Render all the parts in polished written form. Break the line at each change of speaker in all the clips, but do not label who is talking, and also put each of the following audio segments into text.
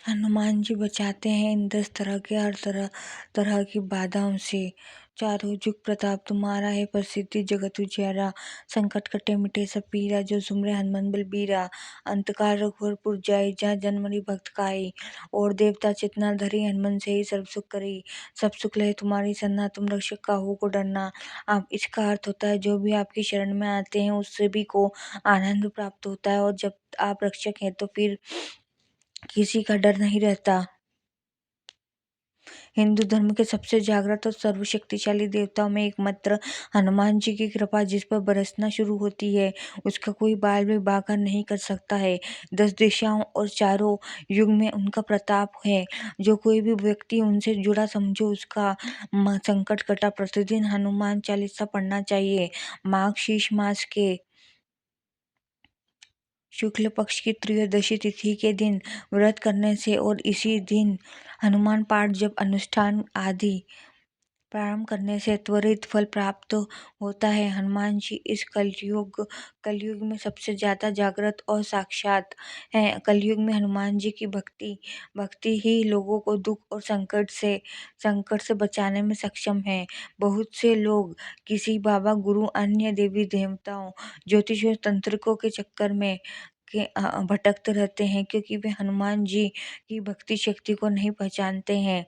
हनुमान जी बचाते हैं इन 10 तरह के हर तरह तरह की बाधाओं से। चारों जुग प्रताप तुम्हारा है, प्रसिद्धि जगत उजियारा। संकट कटे मिटे सब पीरा, जो सुमरे हनुमान बलबीरा। अंतकाल रघुवर जाई, जहाँ जन्मरि भक्त काई। और देवता चितना धरी, हनुमान से ही सर्व सुख करी। सब सुख लहे तुम्हारी सन्ना, तुम रक्षक काहू को डरना। आप इसका अर्थ होता है जो भी आपकी शरण में आते हैं उस सभी को आनंद प्राप्त होता है, और जब आप रक्षक हैं तो फिर किसी का डर नहीं रहता। हिंदू धर्म के सबसे जागृत और सर्वशक्तिशाली देवताओं में एकमात्र हनुमान जी की कृपा जिस पर बरसना शुरू होती है, उसका कोई बाल भी बांका नहीं कर सकता है। 10 दिशाओं और चारों युग में उनका प्रताप है। जो कोई भी व्यक्ति उनसे जुड़ा समझो उसका संकट कटा। प्रतिदिन हनुमान चालीसा पढ़ना चाहिए। माघ शीर्ष मास के शुक्ल पक्ष की त्रयोदशी तिथि के दिन व्रत करने से और इसी दिन हनुमान पाठ जप अनुष्ठान आदि प्रारंभ करने से त्वरित फल प्राप्त होता है। हनुमान जी इस कलयुग में सबसे ज्यादा जागृत और साक्षात हैं। कलयुग में हनुमान जी की भक्ति भक्ति ही लोगों को दुख और संकट से बचाने में सक्षम है। बहुत से लोग किसी बाबा गुरु अन्य देवी देवताओं ज्योतिषियों तंत्रिकों के चक्कर में भटकते रहते हैं, क्योंकि वे हनुमान जी की भक्ति शक्ति को नहीं पहचानते हैं।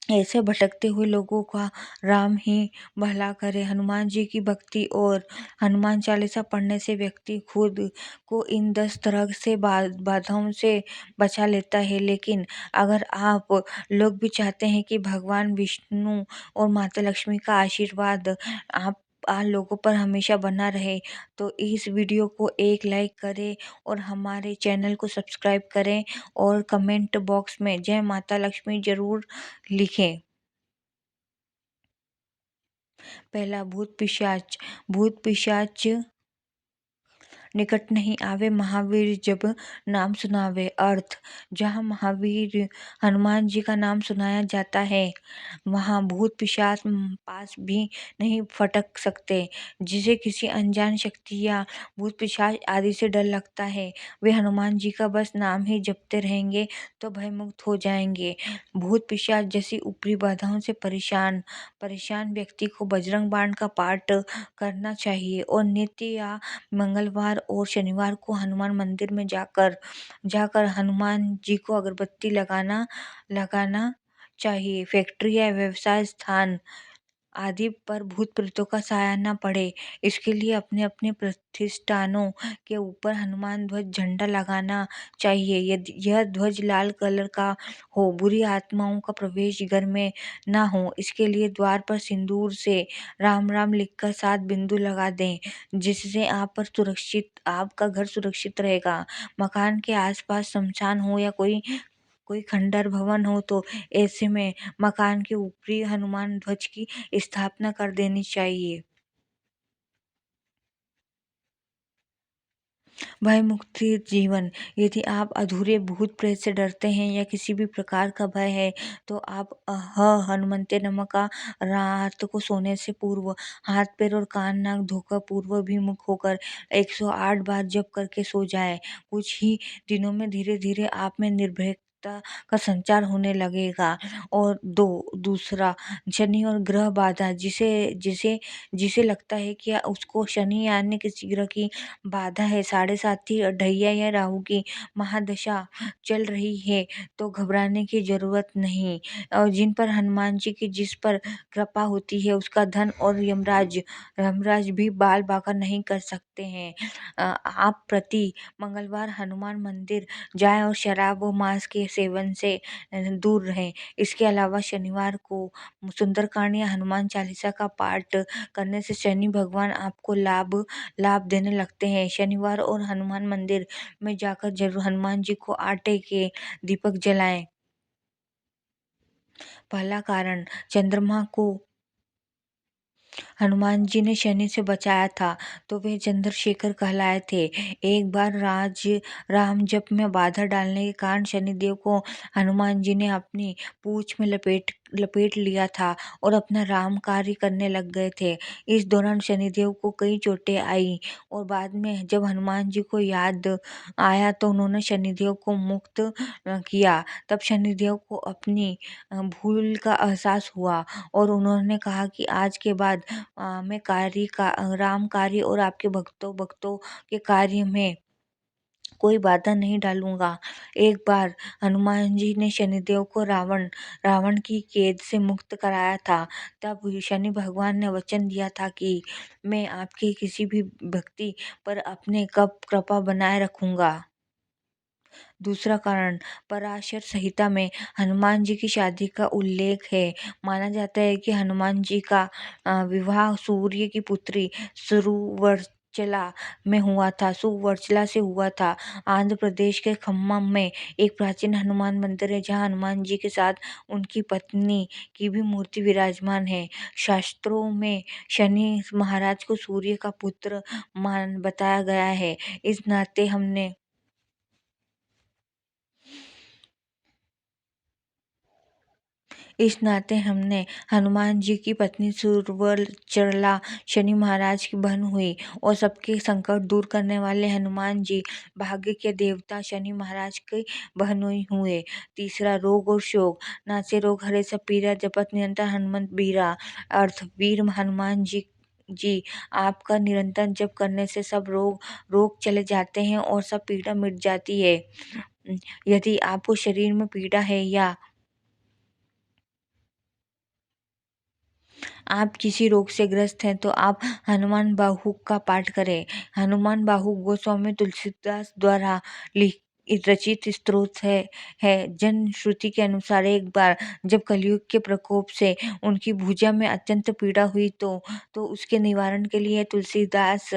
ऐसे भटकते हुए लोगों का राम ही भला करे। हनुमान जी की भक्ति और हनुमान चालीसा पढ़ने से व्यक्ति खुद को इन 10 तरह से बाधाओं से बचा लेता है। लेकिन अगर आप लोग भी चाहते हैं कि भगवान विष्णु और माता लक्ष्मी का आशीर्वाद आप लोगों पर हमेशा बना रहे, तो इस वीडियो को एक लाइक करें और हमारे चैनल को सब्सक्राइब करें, और कमेंट बॉक्स में जय माता लक्ष्मी जरूर लिखें। पहला, भूत पिशाच निकट नहीं आवे, महावीर जब नाम सुनावे। अर्थ, जहाँ महावीर हनुमान जी का नाम सुनाया जाता है वहाँ भूत पिशाच पास भी नहीं फटक सकते। जिसे किसी अनजान शक्ति या भूत पिशाच आदि से डर लगता है, वे हनुमान जी का बस नाम ही जपते रहेंगे तो भयमुक्त हो जाएंगे। भूत पिशाच जैसी ऊपरी बाधाओं से परेशान व्यक्ति को बजरंग बाण का पाठ करना चाहिए, और नित्य या मंगलवार और शनिवार को हनुमान मंदिर में जाकर हनुमान जी को अगरबत्ती लगाना चाहिए। फैक्ट्री या व्यवसाय स्थान आदि पर भूत प्रेतों का साया न पड़े, इसके लिए अपने अपने प्रतिष्ठानों के ऊपर हनुमान ध्वज झंडा लगाना चाहिए। यदि यह ध्वज लाल कलर का हो, बुरी आत्माओं का प्रवेश घर में ना हो, इसके लिए द्वार पर सिंदूर से राम राम लिखकर 7 बिंदु लगा दें, जिससे आपका घर सुरक्षित रहेगा। मकान के आसपास शमशान हो या कोई खंडर भवन हो, तो ऐसे में मकान के ऊपरी हनुमान ध्वज की स्थापना कर देनी चाहिए। भय मुक्ति जीवन, यदि आप अधूरे भूत प्रेत से डरते हैं या किसी भी प्रकार का भय है, तो आप हनुमंते नमः का रात को सोने से पूर्व हाथ पैर और कान नाक धोकर पूर्व अभिमुख होकर 108 बार जप करके सो जाएं। कुछ ही दिनों में धीरे धीरे आप में निर्भयता का संचार होने लगेगा। और दूसरा, शनि और ग्रह बाधा, जिसे जिसे जिसे लगता है कि उसको शनि या अन्य किसी ग्रह की बाधा है, 7.5 ढैया या राहु की महादशा चल रही है, तो घबराने की जरूरत नहीं। और जिन पर हनुमान जी की जिस पर कृपा होती है, उसका धन और यमराज भी बाल बाका नहीं कर सकते हैं। आप प्रति मंगलवार हनुमान मंदिर जाएं और शराब व मांस के सेवन से दूर रहें। इसके अलावा शनिवार को सुंदरकांड या हनुमान चालीसा का पाठ करने से शनि भगवान आपको लाभ देने लगते हैं। शनिवार और हनुमान मंदिर में जाकर जरूर हनुमान जी को आटे के दीपक जलाएं। पहला कारण, चंद्रमा को हनुमान जी ने शनि से बचाया था तो वे चंद्रशेखर कहलाए थे। एक बार राम जप में बाधा डालने के कारण शनिदेव को हनुमान जी ने अपनी पूंछ में लपेट लपेट लिया था और अपना राम कार्य करने लग गए थे। इस दौरान शनिदेव को कई चोटें आई और बाद में जब हनुमान जी को याद आया तो उन्होंने शनिदेव को मुक्त किया। तब शनिदेव को अपनी भूल का एहसास हुआ और उन्होंने कहा कि आज के बाद मैं राम कार्य और आपके भक्तों भक्तों के कार्य में कोई बाधा नहीं डालूंगा। एक बार हनुमान जी ने शनिदेव को रावण की कैद से मुक्त कराया था। तब शनि भगवान ने वचन दिया था कि मैं आपकी किसी भी भक्ति पर अपने कब कृपा बनाए रखूंगा। दूसरा कारण, पराशर संहिता में हनुमान जी की शादी का उल्लेख है। माना जाता है कि हनुमान जी का विवाह सूर्य की पुत्री सुवर्चला से हुआ था। आंध्र प्रदेश के खम्मम में एक प्राचीन हनुमान मंदिर है जहाँ हनुमान जी के साथ उनकी पत्नी की भी मूर्ति विराजमान है। शास्त्रों में शनि महाराज को सूर्य का पुत्र मान बताया गया है। इस नाते हमने हनुमान जी की पत्नी सुवर्चला शनि महाराज की बहन हुई और सबके संकट दूर करने वाले हनुमान जी भाग्य के देवता शनि महाराज की बहन हुए। तीसरा, रोग और शोक। नासे रोग हरे सब पीरा, जपत निरंतर हनुमंत बीरा। अर्थ, वीर हनुमान जी आपका निरंतर जप करने से सब रोग चले जाते हैं और सब पीड़ा मिट जाती है। यदि आपको शरीर में पीड़ा है या आप किसी रोग से ग्रस्त हैं तो आप हनुमान बाहु का पाठ करें। हनुमान बाहु गोस्वामी तुलसीदास द्वारा रचित स्तोत्र है। जन श्रुति के अनुसार एक बार जब कलयुग के प्रकोप से उनकी भुजा में अत्यंत पीड़ा हुई तो उसके निवारण के लिए तुलसीदास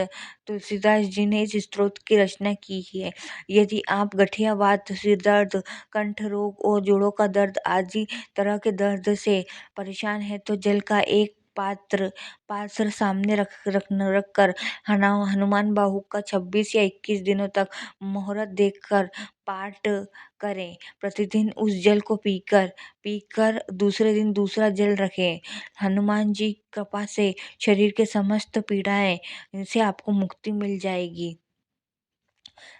जी ने इस स्तोत्र की रचना की है। यदि आप गठिया वात, सिर दर्द, कंठ रोग और जोड़ों का दर्द आदि तरह के दर्द से परेशान है तो जल का एक पात्र सामने रखकर हनुमान बाहु का 26 या 21 दिनों तक मुहूर्त देखकर पाठ करें। प्रतिदिन उस जल को पीकर दूसरे दिन दूसरा जल रखें। हनुमान जी कृपा से शरीर के समस्त पीड़ाएं से आपको मुक्ति मिल जाएगी।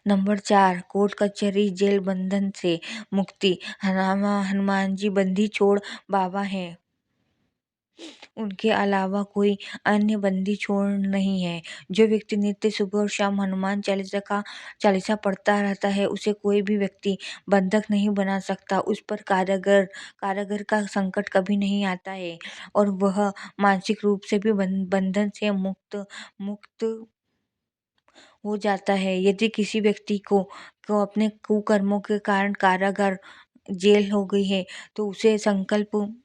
नंबर 4, कोर्ट कचहरी जेल बंधन से मुक्ति। हनुमान जी बंदी छोड़ बाबा हैं। उनके अलावा कोई अन्य बंदी छोड़ नहीं है। जो व्यक्ति नित्य सुबह और शाम हनुमान चालीसा पढ़ता रहता है उसे कोई भी व्यक्ति बंधक नहीं बना सकता। उस पर कारागर का संकट कभी नहीं आता है और वह मानसिक रूप से भी बंधन से मुक्त हो जाता है। यदि किसी व्यक्ति को अपने कुकर्मों के कारण कारागार जेल हो गई है तो उसे संकल्प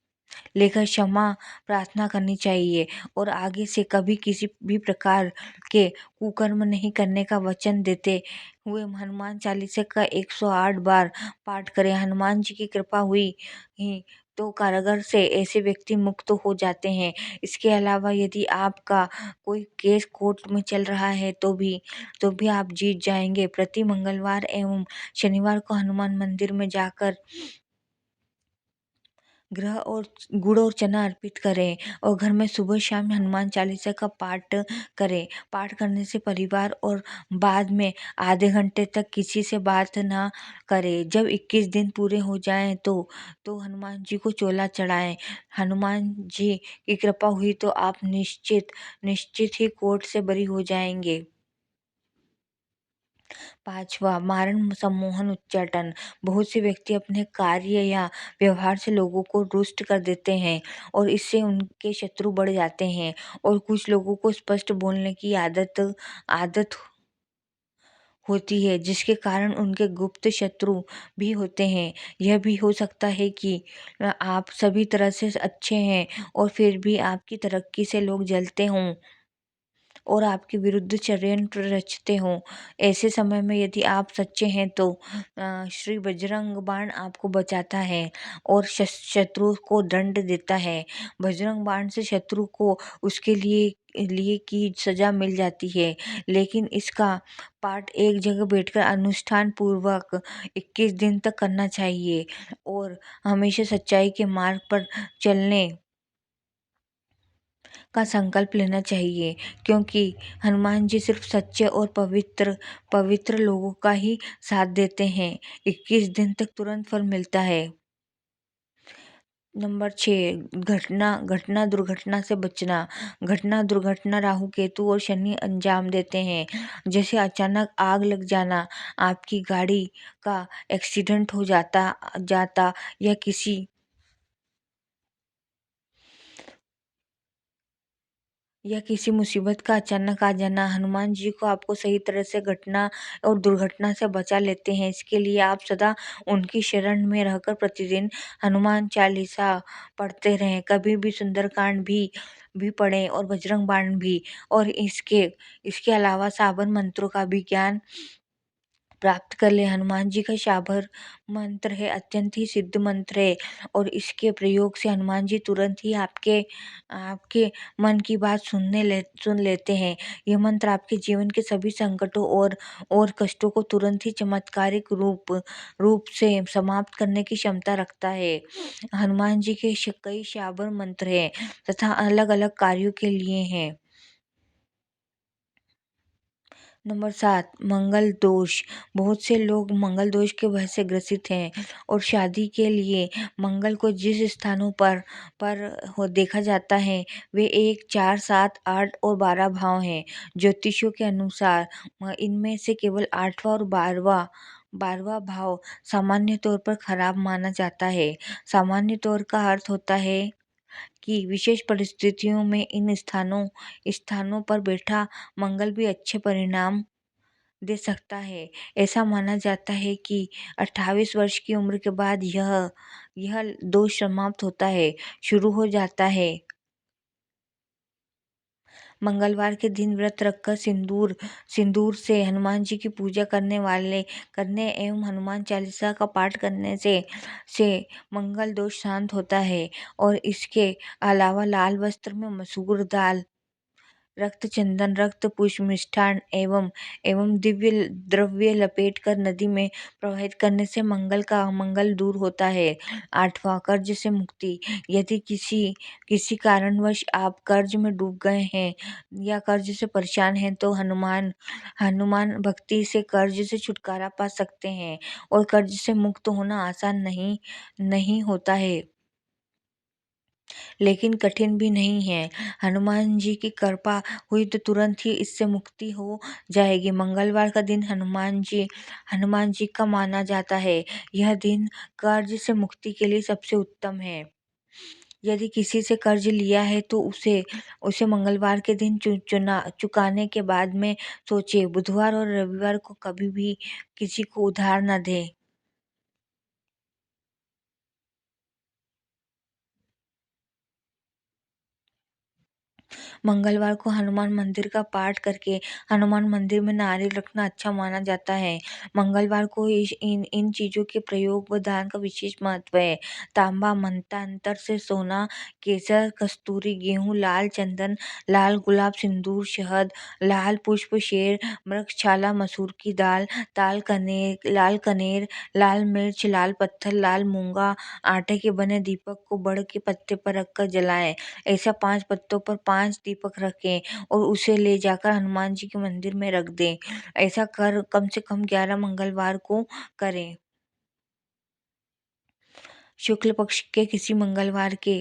लेकर क्षमा प्रार्थना करनी चाहिए और आगे से कभी किसी भी प्रकार के कुकर्म नहीं करने का वचन देते हुए हनुमान चालीसा का 108 बार पाठ करें। हनुमान जी की कृपा हुई ही तो कारागार से ऐसे व्यक्ति मुक्त हो जाते हैं। इसके अलावा यदि आपका कोई केस कोर्ट में चल रहा है तो भी आप जीत जाएंगे। प्रति मंगलवार एवं शनिवार को हनुमान मंदिर में जाकर गुड़ और चना अर्पित करें और घर में सुबह शाम हनुमान चालीसा का पाठ करें। पाठ करने से परिवार और बाद में आधे घंटे तक किसी से बात ना करें। जब 21 दिन पूरे हो जाएं तो हनुमान जी को चोला चढ़ाएं। हनुमान जी की कृपा हुई तो आप निश्चित ही कोर्ट से बरी हो जाएंगे। 5वां, मारण सम्मोहन उच्चाटन। बहुत से व्यक्ति अपने कार्य या व्यवहार से लोगों को रुष्ट कर देते हैं और इससे उनके शत्रु बढ़ जाते हैं और कुछ लोगों को स्पष्ट बोलने की आदत होती है जिसके कारण उनके गुप्त शत्रु भी होते हैं। यह भी हो सकता है कि आप सभी तरह से अच्छे हैं और फिर भी आपकी तरक्की से लोग जलते हों और आपके विरुद्ध षड्यंत्र रचते हों। ऐसे समय में यदि आप सच्चे हैं तो श्री बजरंग बाण आपको बचाता है और शत्रु को दंड देता है। बजरंग बाण से शत्रु को उसके लिए लिए की सजा मिल जाती है। लेकिन इसका पाठ एक जगह बैठकर अनुष्ठान पूर्वक 21 दिन तक करना चाहिए और हमेशा सच्चाई के मार्ग पर चलने का संकल्प लेना चाहिए, क्योंकि हनुमान जी सिर्फ सच्चे और पवित्र पवित्र लोगों का ही साथ देते हैं। 21 दिन तक तुरंत फल मिलता है। नंबर 6, घटना घटना दुर्घटना से बचना। घटना दुर्घटना राहु केतु और शनि अंजाम देते हैं। जैसे अचानक आग लग जाना, आपकी गाड़ी का एक्सीडेंट हो जाता जाता या किसी मुसीबत का अचानक आ जाना। हनुमान जी को आपको सही तरह से घटना और दुर्घटना से बचा लेते हैं। इसके लिए आप सदा उनकी शरण में रहकर प्रतिदिन हनुमान चालीसा पढ़ते रहें। कभी भी सुंदरकांड भी पढ़ें और बजरंग बाण भी। और इसके अलावा सावन मंत्रों का भी ज्ञान प्राप्त कर ले। हनुमान जी का शाबर मंत्र है, अत्यंत ही सिद्ध मंत्र है और इसके प्रयोग से हनुमान जी तुरंत ही आपके आपके मन की बात सुन लेते हैं। यह मंत्र आपके जीवन के सभी संकटों और कष्टों को तुरंत ही चमत्कारिक रूप से समाप्त करने की क्षमता रखता है। हनुमान जी के कई शाबर मंत्र हैं तथा अलग अलग कार्यों के लिए हैं। नंबर 7, मंगल दोष। बहुत से लोग मंगल दोष के वजह से ग्रसित हैं और शादी के लिए मंगल को जिस स्थानों पर देखा जाता है वे 1, 4, 7, 8 और 12 भाव हैं। ज्योतिषियों के अनुसार इनमें से केवल 8वां और 12वां भाव सामान्य तौर पर खराब माना जाता है। सामान्य तौर का अर्थ होता है कि विशेष परिस्थितियों में इन स्थानों पर बैठा मंगल भी अच्छे परिणाम दे सकता है। ऐसा माना जाता है कि 28 वर्ष की उम्र के बाद यह दोष समाप्त होता है, शुरू हो जाता है। मंगलवार के दिन व्रत रखकर सिंदूर से हनुमान जी की पूजा करने एवं हनुमान चालीसा का पाठ करने से मंगल दोष शांत होता है। और इसके अलावा लाल वस्त्र में मसूर दाल, रक्त चंदन, रक्त पुष्प, मिष्ठान एवं दिव्य द्रव्य लपेट कर नदी में प्रवाहित करने से मंगल दूर होता है। 8वां, कर्ज से मुक्ति। यदि किसी कारणवश आप कर्ज में डूब गए हैं या कर्ज से परेशान हैं तो हनुमान भक्ति से कर्ज से छुटकारा पा सकते हैं और कर्ज से मुक्त होना आसान नहीं होता है, लेकिन कठिन भी नहीं है। हनुमान जी की कृपा हुई तो तुरंत ही इससे मुक्ति हो जाएगी। मंगलवार का दिन हनुमान जी का माना जाता है। यह दिन कर्ज से मुक्ति के लिए सबसे उत्तम है। यदि किसी से कर्ज लिया है तो उसे मंगलवार के दिन चुकाने के बाद में सोचे। बुधवार और रविवार को कभी भी किसी को उधार न दे। मंगलवार को हनुमान मंदिर का पाठ करके हनुमान मंदिर में नारियल रखना अच्छा माना जाता है। मंगलवार को इन चीज़ों के प्रयोग व दान का विशेष महत्व है। तांबा, मनतांतर से सोना, केसर, कस्तूरी, गेहूं, लाल चंदन, लाल गुलाब, सिंदूर, शहद, लाल पुष्प, शेर, मृगछाला, मसूर की दाल, लाल कनेर, लाल मिर्च, लाल पत्थर, लाल मूंगा, आटे के बने दीपक को बड़ के पत्ते पर रखकर जलाएं। ऐसा 5 पत्तों पर 5 दीपक रखें और उसे ले जाकर हनुमान जी के मंदिर में रख दें। ऐसा कर कम से कम 11 मंगलवार को करें। शुक्ल पक्ष के किसी मंगलवार के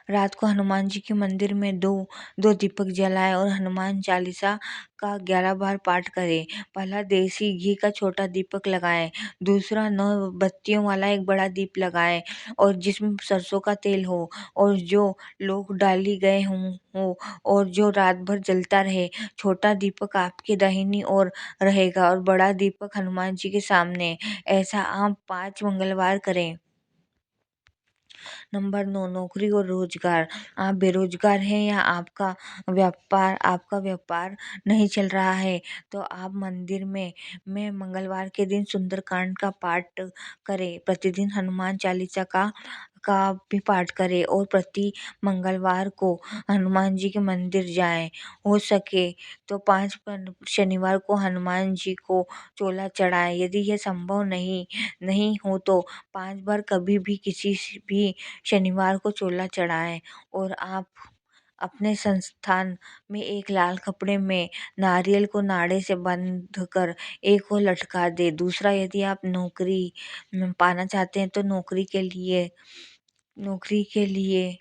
रात को हनुमान जी के मंदिर में दो दीपक जलाएं और हनुमान चालीसा का 11 बार पाठ करें। पहला देसी घी का छोटा दीपक लगाएं, दूसरा 9 बत्तियों वाला एक बड़ा दीप लगाएं और जिसमें सरसों का तेल हो और जो लोग डाली गए हों और जो रात भर जलता रहे। छोटा दीपक आपके दाहिनी ओर रहेगा और बड़ा दीपक हनुमान जी के सामने। ऐसा आप 5 मंगलवार करें। नंबर 9, नौकरी और रोजगार। आप बेरोजगार हैं या आपका व्यापार नहीं चल रहा है, तो आप मंदिर में मंगलवार के दिन सुंदरकांड का पाठ करें। प्रतिदिन हनुमान चालीसा का भी पाठ करें और प्रति मंगलवार को हनुमान जी के मंदिर जाएं। हो सके तो 5 शनिवार को हनुमान जी को चोला चढ़ाएं। यदि यह संभव नहीं हो तो 5 बार कभी भी किसी भी शनिवार को चोला चढ़ाएं। और आप अपने संस्थान में एक लाल कपड़े में नारियल को नाड़े से बंध कर एक को लटका दे। दूसरा, यदि आप नौकरी पाना चाहते हैं तो नौकरी के लिए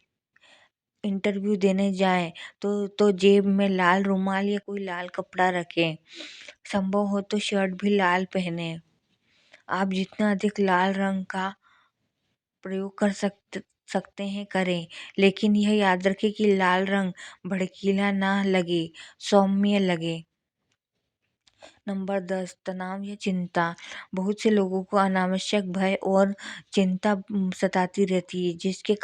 इंटरव्यू देने जाएं तो जेब में लाल रुमाल या कोई लाल कपड़ा रखें। संभव हो तो शर्ट भी लाल पहने। आप जितना अधिक लाल रंग का प्रयोग कर सकते हैं करें, लेकिन यह याद रखें कि लाल रंग भड़कीला ना लगे, सौम्य लगे। नंबर 10, तनाव या चिंता। बहुत से लोगों को अनावश्यक भय और चिंता सताती रहती है, जिसके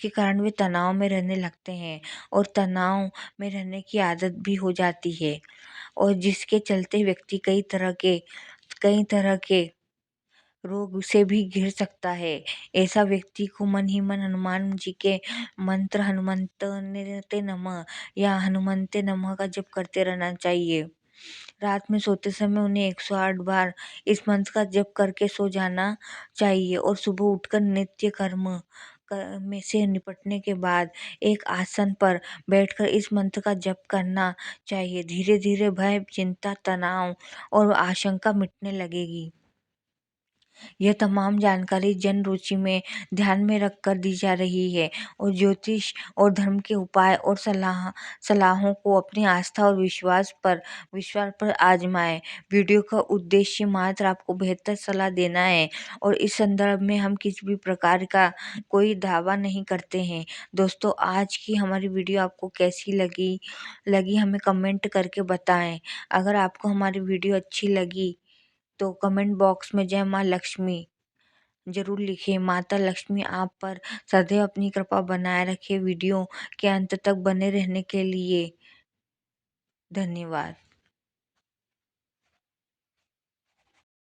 कारण वे तनाव में रहने लगते हैं और तनाव में रहने की आदत भी हो जाती है, और जिसके चलते व्यक्ति कई तरह के रोग से भी घिर सकता है। ऐसा व्यक्ति को मन ही मन हनुमान जी के मंत्र हनुमंते नमः या हनुमंते नमः का जप करते रहना चाहिए। रात में सोते समय उन्हें 108 बार इस मंत्र का जप करके सो जाना चाहिए और सुबह उठकर नित्य कर्म में से निपटने के बाद एक आसन पर बैठकर इस मंत्र का जप करना चाहिए। धीरे धीरे भय, चिंता, तनाव और आशंका मिटने लगेगी। यह तमाम जानकारी जन रुचि में ध्यान में रखकर दी जा रही है, और ज्योतिष और धर्म के उपाय और सलाहों को अपनी आस्था और विश्वास पर आजमाएं। वीडियो का उद्देश्य मात्र आपको बेहतर सलाह देना है, और इस संदर्भ में हम किसी भी प्रकार का कोई दावा नहीं करते हैं। दोस्तों, आज की हमारी वीडियो आपको कैसी लगी हमें कमेंट करके बताएं। अगर आपको हमारी वीडियो अच्छी लगी तो कमेंट बॉक्स में जय माँ लक्ष्मी जरूर लिखें। माता लक्ष्मी आप पर सदैव अपनी कृपा बनाए रखे। वीडियो के अंत तक बने रहने के लिए धन्यवाद।